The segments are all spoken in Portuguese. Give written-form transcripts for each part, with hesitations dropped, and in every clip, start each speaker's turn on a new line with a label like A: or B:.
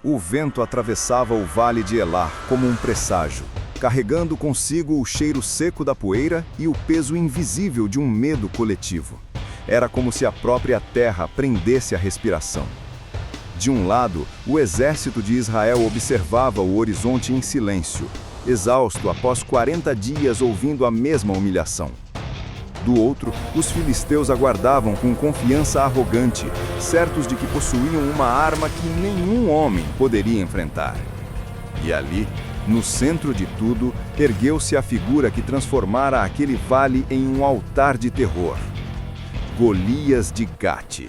A: O vento atravessava o vale de Elar como um presságio, carregando consigo o cheiro seco da poeira e o peso invisível de um medo coletivo. Era como se a própria terra prendesse a respiração. De um lado, o exército de Israel observava o horizonte em silêncio, exausto após 40 dias ouvindo a mesma humilhação. Do outro, os filisteus aguardavam com confiança arrogante, certos de que possuíam uma arma que nenhum homem poderia enfrentar. E ali, no centro de tudo, ergueu-se a figura que transformara aquele vale em um altar de terror. Golias de Gate.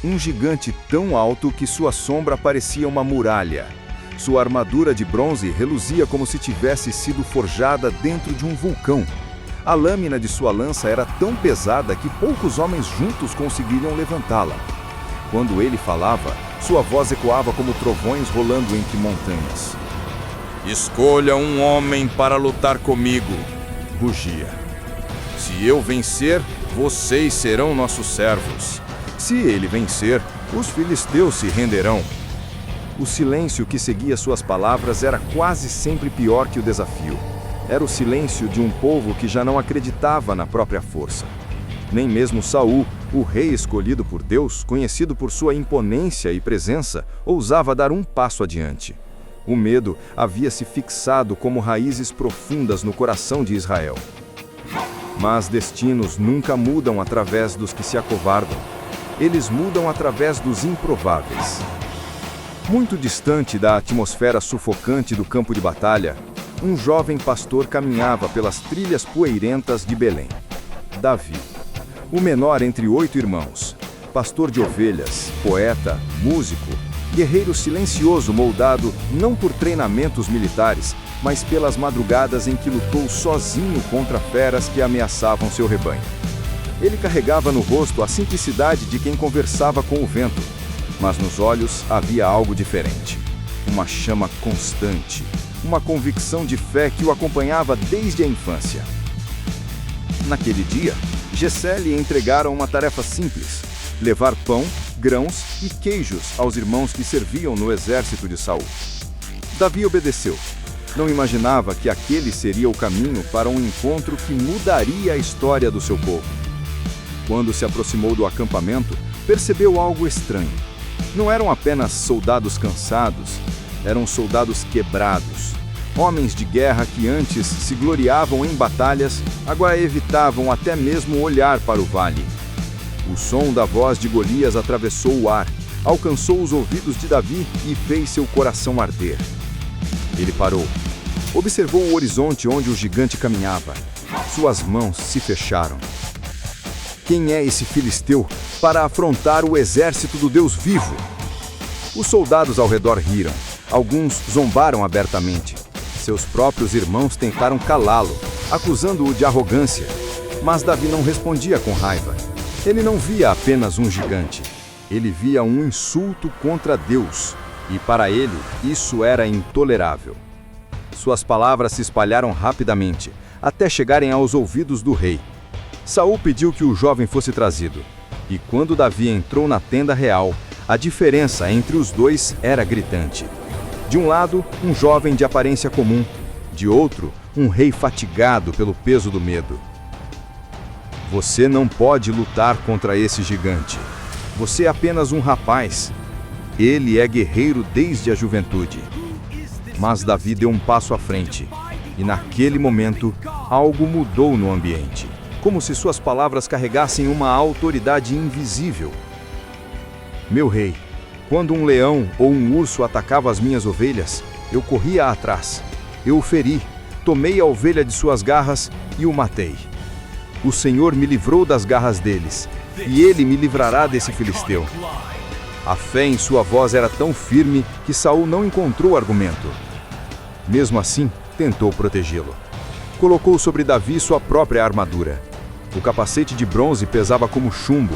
A: Um gigante tão alto que sua sombra parecia uma muralha. Sua armadura de bronze reluzia como se tivesse sido forjada dentro de um vulcão. A lâmina de sua lança era tão pesada que poucos homens juntos conseguiriam levantá-la. Quando ele falava, sua voz ecoava como trovões rolando entre montanhas.
B: Escolha um homem para lutar comigo, rugia. Se eu vencer, vocês serão nossos servos. Se ele vencer, os filisteus se renderão.
A: O silêncio que seguia suas palavras era quase sempre pior que o desafio. Era o silêncio de um povo que já não acreditava na própria força. Nem mesmo Saul, o rei escolhido por Deus, conhecido por sua imponência e presença, ousava dar um passo adiante. O medo havia se fixado como raízes profundas no coração de Israel. Mas destinos nunca mudam através dos que se acovardam. Eles mudam através dos improváveis. Muito distante da atmosfera sufocante do campo de batalha, um jovem pastor caminhava pelas trilhas poeirentas de Belém. Davi, o menor entre 8 irmãos, pastor de ovelhas, poeta, músico, guerreiro silencioso moldado não por treinamentos militares, mas pelas madrugadas em que lutou sozinho contra feras que ameaçavam seu rebanho. Ele carregava no rosto a simplicidade de quem conversava com o vento, mas nos olhos havia algo diferente. Uma chama constante, uma convicção de fé que o acompanhava desde a infância. Naquele dia, Jessé lhe entregaram uma tarefa simples: levar pão, grãos e queijos aos irmãos que serviam no exército de Saul. Davi obedeceu. Não imaginava que aquele seria o caminho para um encontro que mudaria a história do seu povo. Quando se aproximou do acampamento, percebeu algo estranho. Não eram apenas soldados cansados, eram soldados quebrados. Homens de guerra que antes se gloriavam em batalhas, agora evitavam até mesmo olhar para o vale. O som da voz de Golias atravessou o ar, alcançou os ouvidos de Davi e fez seu coração arder. Ele parou. Observou o horizonte onde o gigante caminhava. Suas mãos se fecharam. Quem é esse filisteu para afrontar o exército do Deus vivo? Os soldados ao redor riram. Alguns zombaram abertamente. Seus próprios irmãos tentaram calá-lo, acusando-o de arrogância. Mas Davi não respondia com raiva. Ele não via apenas um gigante. Ele via um insulto contra Deus. E para ele, isso era intolerável. Suas palavras se espalharam rapidamente, até chegarem aos ouvidos do rei. Saul pediu que o jovem fosse trazido. E quando Davi entrou na tenda real, a diferença entre os dois era gritante. De um lado, um jovem de aparência comum. De outro, um rei fatigado pelo peso do medo. Você não pode lutar contra esse gigante. Você é apenas um rapaz. Ele é guerreiro desde a juventude. Mas Davi deu um passo à frente. E naquele momento, algo mudou no ambiente. Como se suas palavras carregassem uma autoridade invisível. Meu rei, quando um leão ou um urso atacava as minhas ovelhas, eu corria atrás. Eu o feri, tomei a ovelha de suas garras e o matei. O Senhor me livrou das garras deles, e ele me livrará desse filisteu. A fé em sua voz era tão firme que Saul não encontrou argumento. Mesmo assim, tentou protegê-lo. Colocou sobre Davi sua própria armadura. O capacete de bronze pesava como chumbo.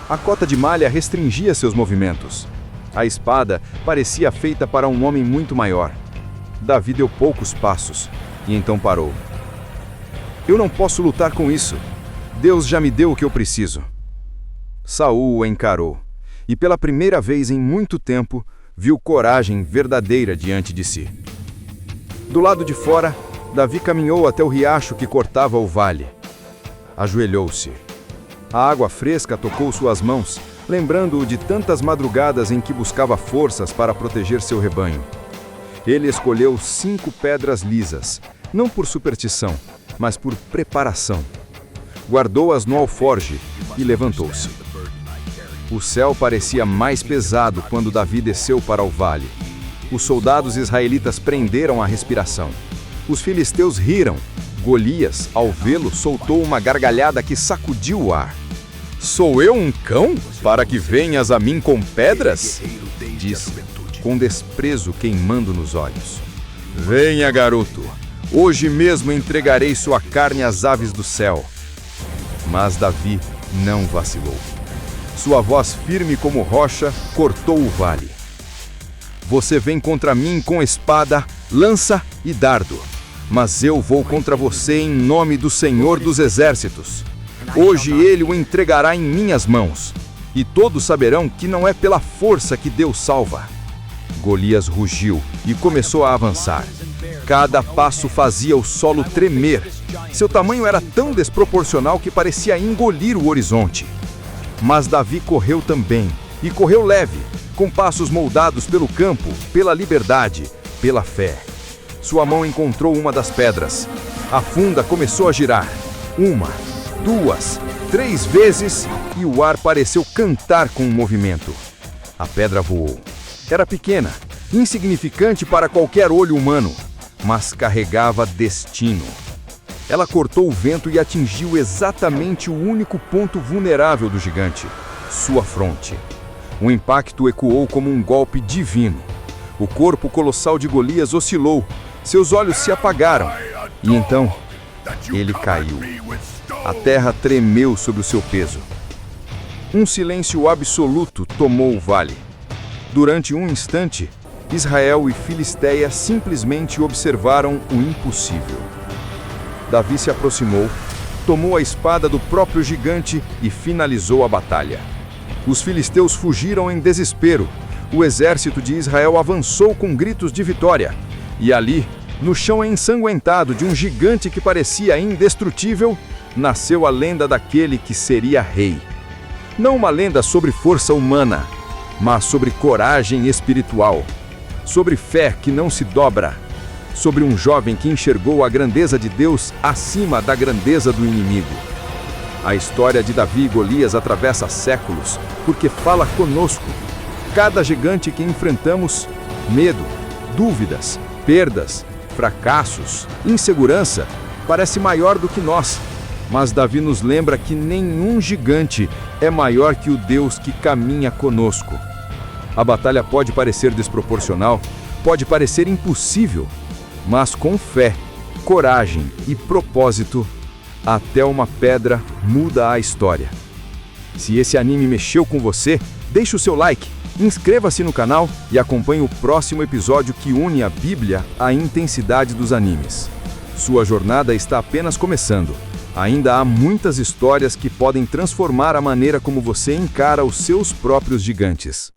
A: A cota de malha restringia seus movimentos. A espada parecia feita para um homem muito maior. Davi deu poucos passos e então parou. Eu não posso lutar com isso. Deus já me deu o que eu preciso. Saul o encarou, e pela primeira vez em muito tempo, viu coragem verdadeira diante de si. Do lado de fora, Davi caminhou até o riacho que cortava o vale. Ajoelhou-se. A água fresca tocou suas mãos, lembrando-o de tantas madrugadas em que buscava forças para proteger seu rebanho. Ele escolheu 5 pedras lisas, não por superstição, mas por preparação. Guardou-as no alforje e levantou-se. O céu parecia mais pesado quando Davi desceu para o vale. Os soldados israelitas prenderam a respiração. Os filisteus riram. Golias, ao vê-lo, soltou uma gargalhada que sacudiu o ar. "Sou eu um cão, para que venhas a mim com pedras?" disse, com desprezo queimando nos olhos. "Venha, garoto. Hoje mesmo entregarei sua carne às aves do céu." Mas Davi não vacilou. Sua voz firme como rocha cortou o vale. "Você vem contra mim com espada, lança e dardo, mas eu vou contra você em nome do Senhor dos Exércitos. Hoje ele o entregará em minhas mãos, e todos saberão que não é pela força que Deus salva." Golias rugiu e começou a avançar. Cada passo fazia o solo tremer. Seu tamanho era tão desproporcional que parecia engolir o horizonte. Mas Davi correu também, e correu leve, com passos moldados pelo campo, pela liberdade, pela fé. Sua mão encontrou uma das pedras. A funda começou a girar. 1, 2, 3 vezes, e o ar pareceu cantar com o movimento. A pedra voou. Era pequena, insignificante para qualquer olho humano, mas carregava destino. Ela cortou o vento e atingiu exatamente o único ponto vulnerável do gigante, sua fronte. O impacto ecoou como um golpe divino. O corpo colossal de Golias oscilou, seus olhos se apagaram, e então ele caiu. A terra tremeu sob o seu peso. Um silêncio absoluto tomou o vale. Durante um instante, Israel e Filistéia simplesmente observaram o impossível. Davi se aproximou, tomou a espada do próprio gigante e finalizou a batalha. Os filisteus fugiram em desespero. O exército de Israel avançou com gritos de vitória. E ali, no chão ensanguentado de um gigante que parecia indestrutível, nasceu a lenda daquele que seria rei. Não uma lenda sobre força humana, mas sobre coragem espiritual, sobre fé que não se dobra, sobre um jovem que enxergou a grandeza de Deus acima da grandeza do inimigo. A história de Davi e Golias atravessa séculos, porque fala conosco. Cada gigante que enfrentamos, medo, dúvidas, perdas, fracassos, insegurança, parece maior do que nós. Mas Davi nos lembra que nenhum gigante é maior que o Deus que caminha conosco. A batalha pode parecer desproporcional, pode parecer impossível, mas com fé, coragem e propósito, até uma pedra muda a história. Se esse anime mexeu com você, deixe o seu like, inscreva-se no canal e acompanhe o próximo episódio que une a Bíblia à intensidade dos animes. Sua jornada está apenas começando. Ainda há muitas histórias que podem transformar a maneira como você encara os seus próprios gigantes.